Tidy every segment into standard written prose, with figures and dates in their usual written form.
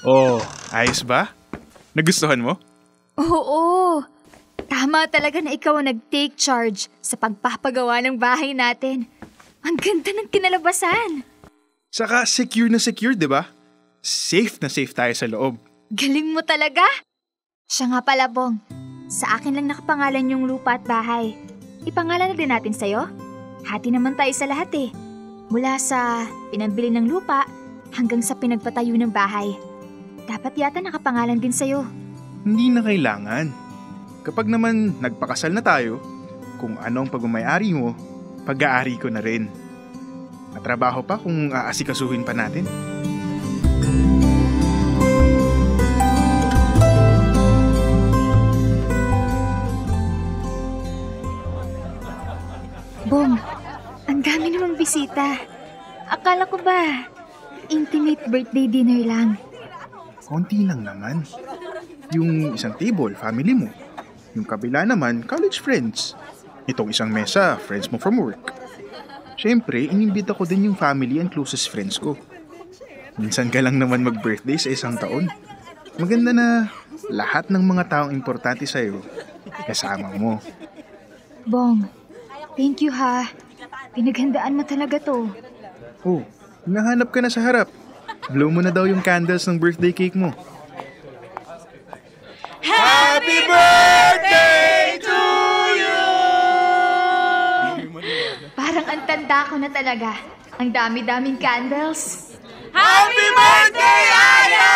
Oh, ayos ba? Nagustuhan mo? Oo, tama talaga na ikaw ang nag-take charge sa pagpapagawa ng bahay natin. Ang ganda ng kinalabasan. Saka secure na secure, di ba? Safe na safe tayo sa loob. Galing mo talaga. Siya nga pala, Bong. Sa akin lang nakapangalan yung lupa at bahay. Ipangalan na din natin sa'yo. Hati naman tayo sa lahat eh. Mula sa pinambili ng lupa hanggang sa pinagpatayo ng bahay. Dapat yata nakapangalan din sa'yo. Hindi na kailangan. Kapag naman nagpakasal na tayo, kung ano ang pagmamayari mo, pag-aari ko na rin. Matrabaho pa kung aasikasuhin pa natin. Bong, ang dami namang bisita. Akala ko ba, intimate birthday dinner lang. Konti lang naman. Yung isang table, family mo. Yung kabila naman, college friends. Itong isang mesa, friends mo from work. Siyempre, inimbita ko din yung family and closest friends ko. Minsan ka lang naman mag-birthday sa isang taon. Maganda na lahat ng mga taong importante sa'yo, kasama mo. Bong, thank you ha. Pinaghandaan mo talaga to. Oh, nahanap ka na sa harap. Blow mo na daw yung candles ng birthday cake mo. Happy birthday to you! Parang ang tanda ko na talaga. Ang dami-daming candles. Happy birthday, Aya!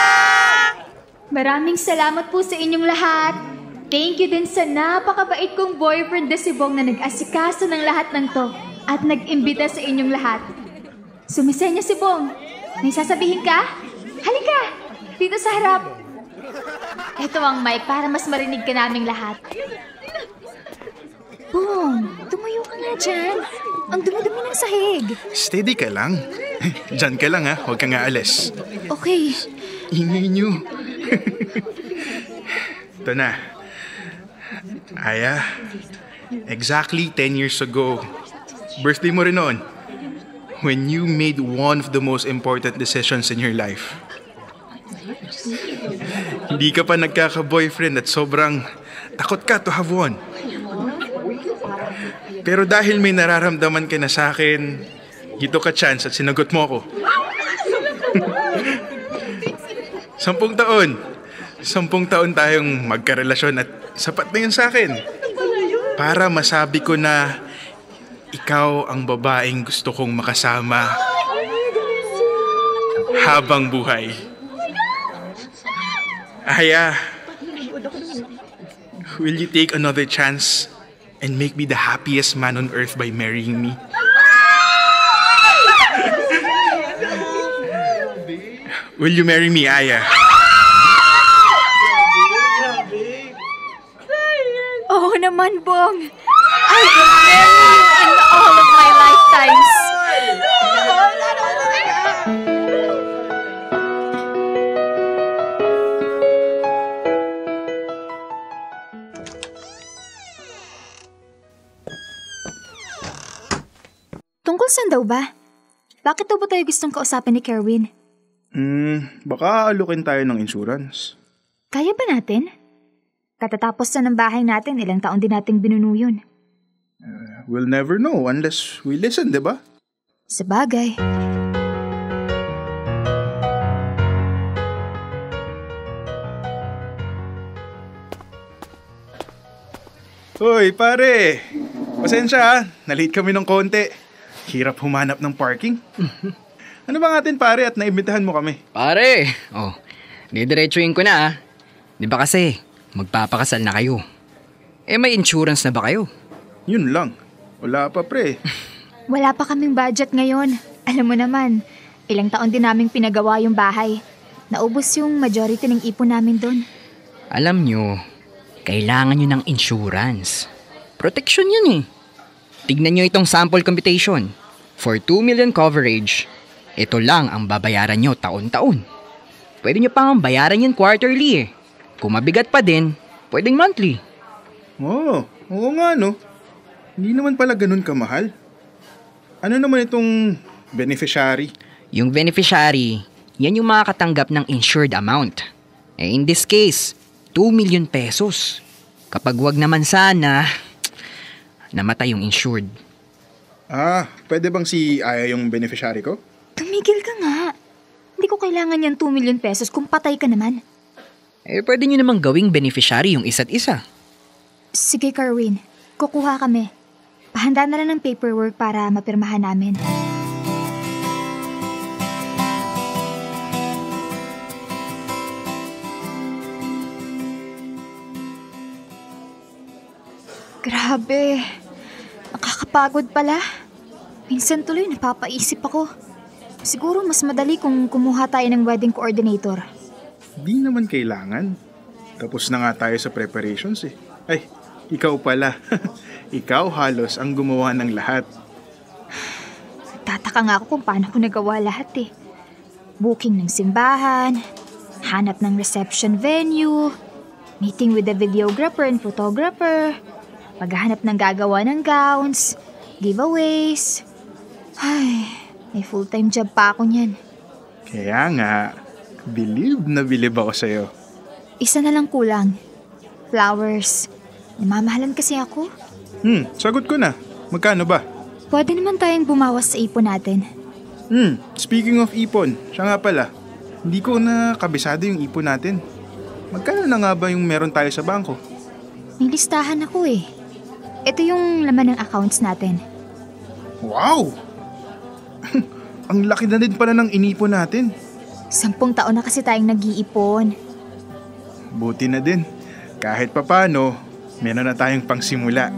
Maraming salamat po sa inyong lahat. Thank you din sa napakabait kong boyfriend na si Bong na nag-asikaso ng lahat ng to at nag-imbita sa inyong lahat. Sumisenya si Bong. May sasabihin ka? Halika! Dito sa harap. Ito ang mic para mas marinig ka naming lahat. Bong, tumayo ka nga dyan. Ang dumi-dumi ng sahig. Steady ka lang. Diyan ka lang ha, huwag ka nga alis. Okay. Ingay nyo. Ito na. Aya, exactly 10 years ago, birthday mo rin noon, when you made one of the most important decisions in your life. Hindi ka pa nagkaka-boyfriend at sobrang takot ka to have one. Pero dahil may nararamdaman ka na sa akin, gito ka chance at sinagot mo ako. 10 taon. 10 taon tayong magkarelasyon at sapat na yun sa akin. Para masabi ko na ikaw ang babaeng gusto kong makasama habang buhay. Aya, will you take another chance and make me the happiest man on earth by marrying me? Will you marry me, Aya? Oo naman, Bong. I will marry you in all of my lifetimes. Tungkol saan daw ba? Bakit daw ba tayo gustong kausapin ni Kerwin? Baka alukin tayo ng insurance. Kaya ba natin? Katatapos na ng bahay natin, ilang taon din nating binuno yun. We'll never know unless we listen, di ba? Sabagay. Hoy, pare! Pasensya ha, nalate kami ng konti. Hirap humanap ng parking. Ano ba natin pare at naimbitahan mo kami? Pare! Didiretsuhin ko na Di ba kasi, magpapakasal na kayo. May insurance na ba kayo? Yun lang. Wala pa pre. Wala pa kaming budget ngayon. Alam mo naman, ilang taon din naming pinagawa yung bahay. Naubos yung majority ng ipon namin doon. Alam nyo, kailangan nyo ng insurance. Protection yan Tignan nyo itong sample computation. For 2 million coverage, ito lang ang babayaran nyo taon-taon. Pwede nyo pang bayaran yan quarterly Kung mabigat pa din, pwedeng monthly. Oo nga no. Hindi naman pala ganun kamahal. Ano naman itong beneficiary? Yung beneficiary, yan yung makakatanggap ng insured amount. In this case, 2 million pesos. Kapag wag naman sana, namatay yung insured. Pwede bang si Aya yung beneficiary ko? Tumigil ka nga. Hindi ko kailangan yan 2 million pesos kung patay ka naman. Pwede nyo namang gawing beneficiary yung isa't isa. Sige, Carwin. Kukuha kami. Pahanda na lang ng paperwork para mapirmahan namin. Grabe. Nakakapagod pala. Minsan tuloy napapaisip ako. Siguro mas madali kung kumuha tayo ng wedding coordinator. Di naman kailangan. Tapos na nga tayo sa preparations eh. Ay, ikaw pala. Ikaw halos ang gumawa ng lahat. Tataka nga ako kung paano ko nagawa lahat eh. Booking ng simbahan, hanap ng reception venue, meeting with the videographer and photographer, paghahanap ng gagawa ng gowns, giveaways. Ay, may full-time job pa ako niyan. Kaya nga, bilib na bilib ako sa'yo. Isa na lang kulang. Flowers. Namamahalan kasi ako. Sagot ko na. Magkano ba? Pwede naman tayong bumawas sa ipon natin. Speaking of ipon, siya nga pala. Hindi ko na kabisado yung ipon natin. Magkano na nga ba yung meron tayo sa bangko? May listahan ako eh. Ito yung laman ng accounts natin. Wow! Ang laki na din pala ng inipon natin. 10 taon na kasi tayong nag-iipon. Buti na din. Kahit papano, meron na tayong pangsimula.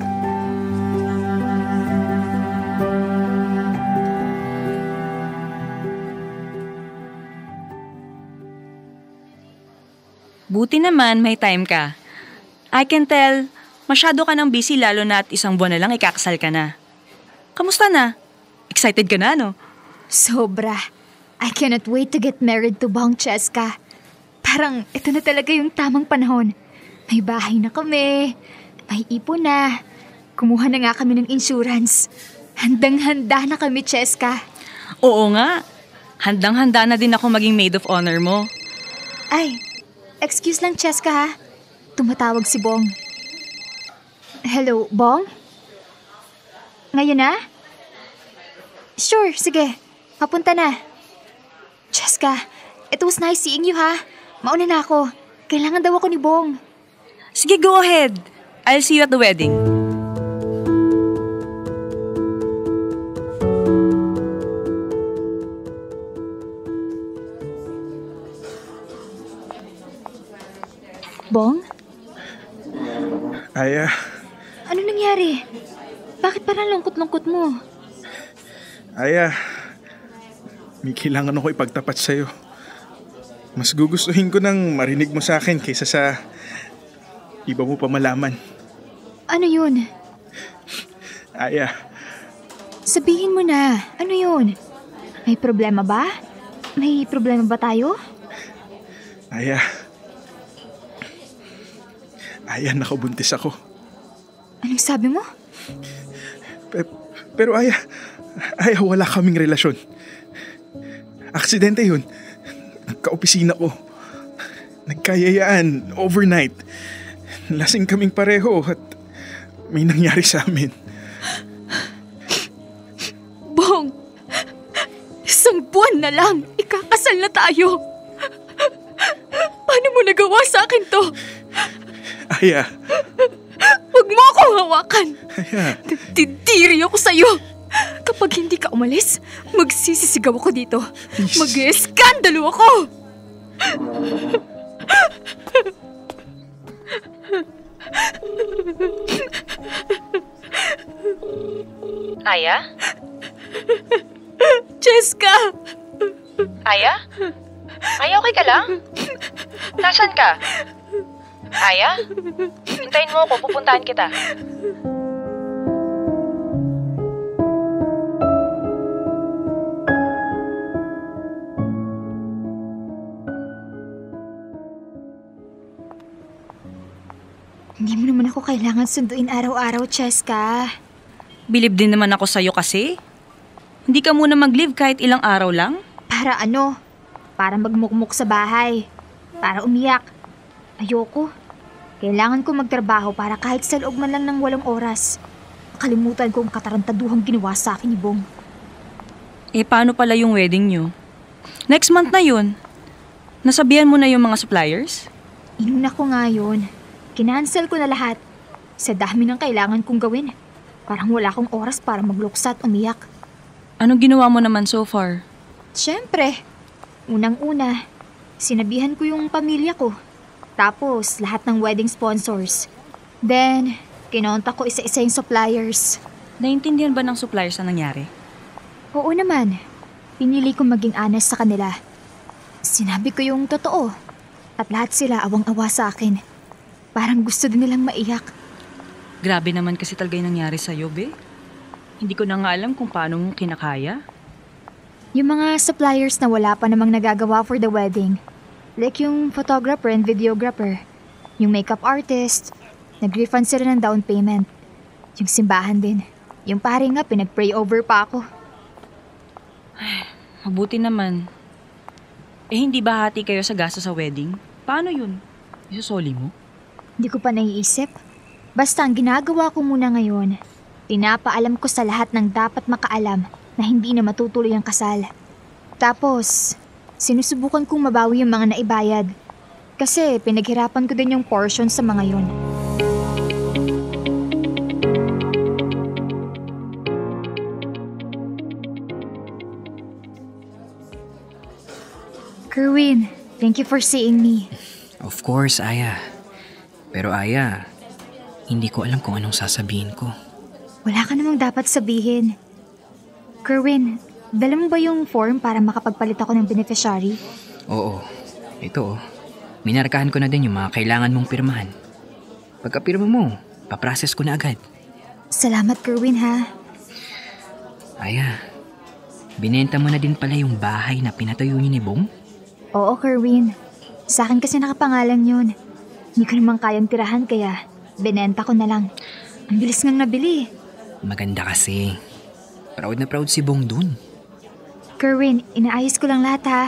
Buti naman may time ka. I can tell, masyado ka nang busy lalo na at 1 buwan na lang ikakasal ka na. Kamusta na? Excited ka na, no? Sobra. I cannot wait to get married to Bong Cheska. Parang ito na talaga yung tamang panahon. May bahay na kami. May ipon na. Kumuha na nga kami ng insurance. Handang-handa na kami, Cheska. Oo nga. Handang-handa na din ako maging maid of honor mo. Ay, excuse lang, Cheska ha. Tumatawag si Bong. Hello, Bong? Ngayon na? Sure, sige. Papunta na. Cheska, it was nice seeing you ha. Mauna na ako. Kailangan daw ako ni Bong. Sige, go ahead. I'll see you at the wedding. Bong? Aya, Ano nangyari? Bakit parang lungkot-lungkot mo? Aya, may kailangan ako ipagtapat sa'yo. Mas gugustuhin ko nang marinig mo sa akin kaysa sa iba mo pa malaman. Ano yun? Aya, Sabihin mo na. Ano yun? May problema ba? May problema ba tayo? Aya, nakabuntis ako. Anong sabi mo? Pero Aya, wala kaming relasyon. Aksidente yun. Kaopisina ko. Nagkayayaan overnight. Lasing kaming pareho at may nangyari sa amin. Bong! 1 buwan na lang. Ikakasal na tayo. Paano mo nagawa sa akin to? Aya, Huwag mo akong hawakan. Aya, Titiri ako sa'yo. Kapag hindi ka umalis, magsisisigaw ako dito. Mag-eskandalo ako. Aya? Cheska! Aya? Aya, okay ka lang? Nasaan ka? Aya? Hintayin mo ako, pupuntahan kita. Hindi mo naman ako kailangan sunduin araw-araw, Cheska. Bilib din naman ako sa'yo kasi. Hindi ka muna mag-leave kahit ilang araw lang? Para ano? para magmukmuk sa bahay, para umiyak. Ayoko. Kailangan ko magtrabaho para kahit sa loob man lang ng 8 oras. Kalimutan ko ang katarantaduhang ginawa sa akin ni Bong. Paano pala yung wedding nyo? Next month na yun. Nasabihan mo na yung mga suppliers? Inuna ko nga yun. Kinansel ko na lahat. Sa dami ng kailangan kong gawin. Parang wala akong oras para magluksa at umiyak. Anong ginawa mo naman so far? Siyempre, unang-una, sinabihan ko yung pamilya ko. Tapos, lahat ng wedding sponsors. Then, kinonta ko isa-isa yung suppliers. Naintindihan ba ng suppliers na nangyari? Oo naman. Pinili ko maging honest sa kanila. Sinabi ko yung totoo. At lahat sila awang-awa sa akin. Parang gusto din nilang maiyak. Grabe naman kasi talaga yung nangyari sa'yo, be. Hindi ko na nga alam kung paano mo kinakaya. Yung mga suppliers na wala pa namang nagagawa for the wedding. Like yung photographer and videographer. Yung makeup artist. Nag-refund sila ng down payment. Yung simbahan din. Yung pare nga, pinag-pray over pa ako. Mabuti naman. Hindi ba hati kayo sa gasto sa wedding? Paano yun? Isusoli mo? Hindi ko pa naiisip. Basta ang ginagawa ko muna ngayon, pinapaalam ko sa lahat ng dapat makaalam na hindi na matutuloy ang kasal. Tapos, sinusubukan kong mabawi yung mga naibayad. Kasi pinaghirapan ko din yung portion sa mga yun. Kerwin, thank you for seeing me. Of course, Aya. Pero Aya, hindi ko alam kung anong sasabihin ko. Wala ka namang dapat sabihin. Kerwin, dala mo ba yung form para makapagpalit ako ng beneficiary? Oo, ito oh. Minarkahan ko na din yung mga kailangan mong pirmahan. Pagkapirma mo, paprocess ko na agad. Salamat, Kerwin, ha? Aya, binenta mo na din pala yung bahay na pinatayo niyo ni Bong? Oo, Kerwin. Sa akin kasi nakapangalan yun. Hindi ko naman kayang tirahan kaya binenta ko na lang. Ang bilis ngang nabili. Maganda kasi. Proud na proud si Bong dun. Kerwin, inaayos ko lang lahat ha.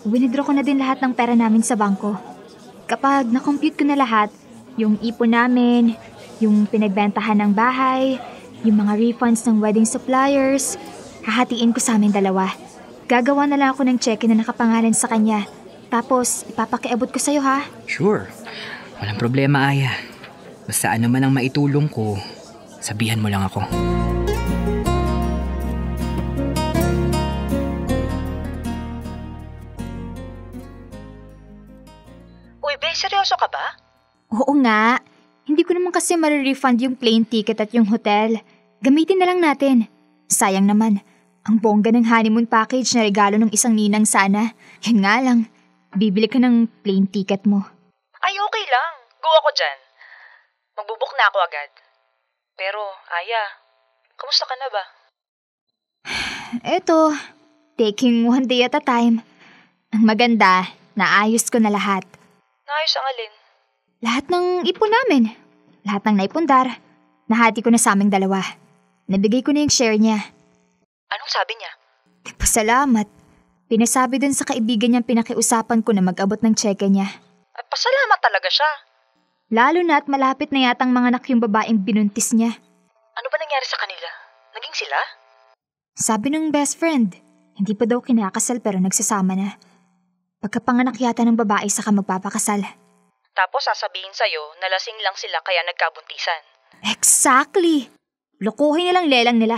Winidraw ko na din lahat ng pera namin sa bangko. Kapag na-compute ko na lahat, yung ipon namin, yung pinagbentahan ng bahay, yung mga refunds ng wedding suppliers, hahatiin ko sa amin dalawa. Gagawa na lang ako ng cheque na nakapangalan sa kanya. Tapos, ipapakiabot ko sa'yo ha. Sure. Walang problema, Aya. Basta ano man ang maitulong ko, sabihan mo lang ako. Uy, be, seryoso ka ba? Oo nga. Hindi ko naman kasi marirefund yung plane ticket at yung hotel. Gamitin na lang natin. Sayang naman. Ang bongga ng honeymoon package na regalo ng isang ninang sana. Yun nga lang. Bibili ka ng plane ticket mo. Ay, okay lang. Go ako dyan. Magbubuk na ako agad. Pero, Aya, kamusta ka na ba? Eto, taking one day at a time. Ang maganda, naayos ko na lahat. Naayos ang alin? Lahat ng ipon namin. Lahat ng naipundar. Nahati ko na sa aming dalawa. Nabigay ko na yung share niya. Anong sabi niya? Pasalamat. Pinasabi dun sa kaibigan niyang pinakiusapan ko na mag-abot ng cheque niya. At pasalamat talaga siya. Lalo na at malapit na yatang mga anak yung babaeng binuntis niya. Ano ba nangyari sa kanila? Naging sila? Sabi ng best friend, hindi pa daw kinakasal pero nagsasama na. Pagkapanganak yata ng babae saka magpapakasal. Tapos sasabihin sa'yo na lasing lang sila kaya nagkabuntisan. Exactly! Lokohin nilang lelang nila.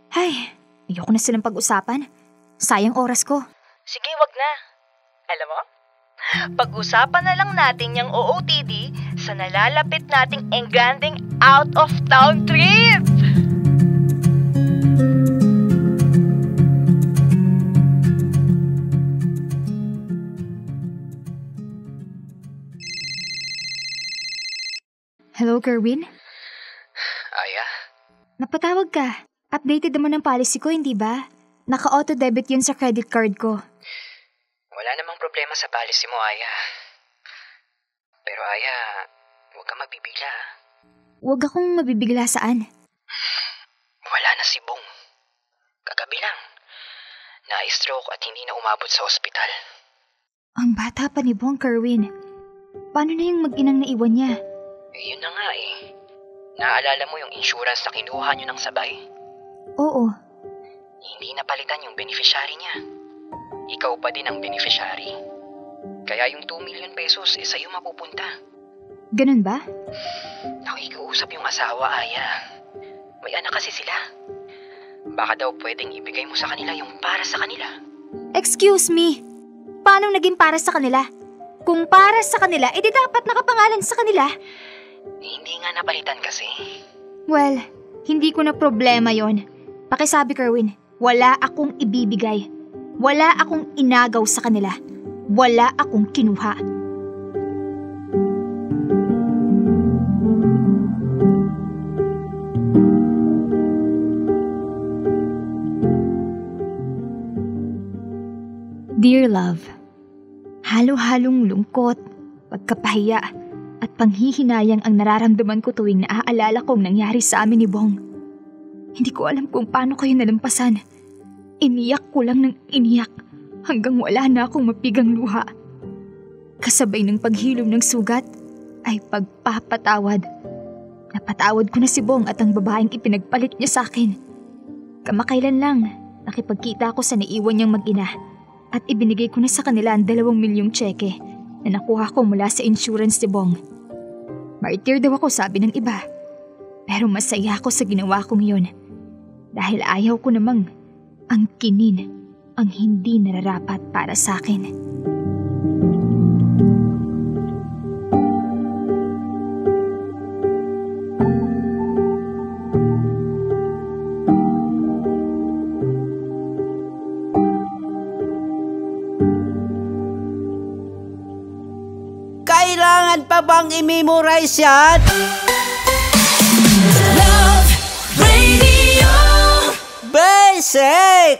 Ay, ayoko na silang pag-usapan. Sayang oras ko. Sige, wag na. Alam mo? Pag-usapan na lang natin yung OOTD sa nalalapit nating engranding out-of-town trip! Hello, Kerwin? Aya? Napatawag ka. Updated naman ang policy ko, hindi ba? Naka-auto-debit yun sa credit card ko. Wala namang problema sa policy mo, Aya. Pero Aya, huwag ka mabibigla. Huwag akong mabibigla saan. Wala na si Bong. Kagabi lang. Na-stroke at hindi na umabot sa ospital. Ang bata pa ni Bong, Kerwin. Paano na yung mag-inang naiwan niya? Yun na nga eh. Naaalala mo yung insurance na kinuha nyo ng sabay? Oo. Hindi napalitan yung beneficiary niya. Ikaw pa din ang beneficiary. Kaya yung 2 million pesos sa'yo mapupunta. Ganun ba? Nakikiusap yung asawa, Aya. May anak kasi sila. Baka daw pwedeng ibigay mo sa kanila yung para sa kanila. Excuse me. Paano naging para sa kanila? Kung para sa kanila, edi dapat nakapangalan sa kanila. Hindi nga napalitan kasi. Well, hindi ko na problema yon. Pakisabi, Kerwin, wala akong ibibigay. Wala akong inagaw sa kanila. Wala akong kinuha. Dear love, halo-halong lungkot, pagkapahiya, at panghihinayang ang nararamdaman ko tuwing naaalala kong nangyari sa amin ni Bong. Hindi ko alam kung paano kayo nalampasan. Iniyak ko lang ng iniyak hanggang wala na akong mapigang luha. Kasabay ng paghilom ng sugat ay pagpapatawad. Napatawad ko na si Bong at ang babaeng ipinagpalit niya sa akin. Kamakailan lang, nakipagkita ako sa naiwan niyang mag-ina at ibinigay ko na sa kanila ang 2 milyong tseke na nakuha ko mula sa insurance ni Bong. Martyr daw ako, sabi ng iba. Pero masaya ako sa ginawa kong yun. Dahil ayaw ko namang angkinin ang hindi nararapat para sa akin. Kailangan pa bang i-memorize yan? Love Radio. Basic!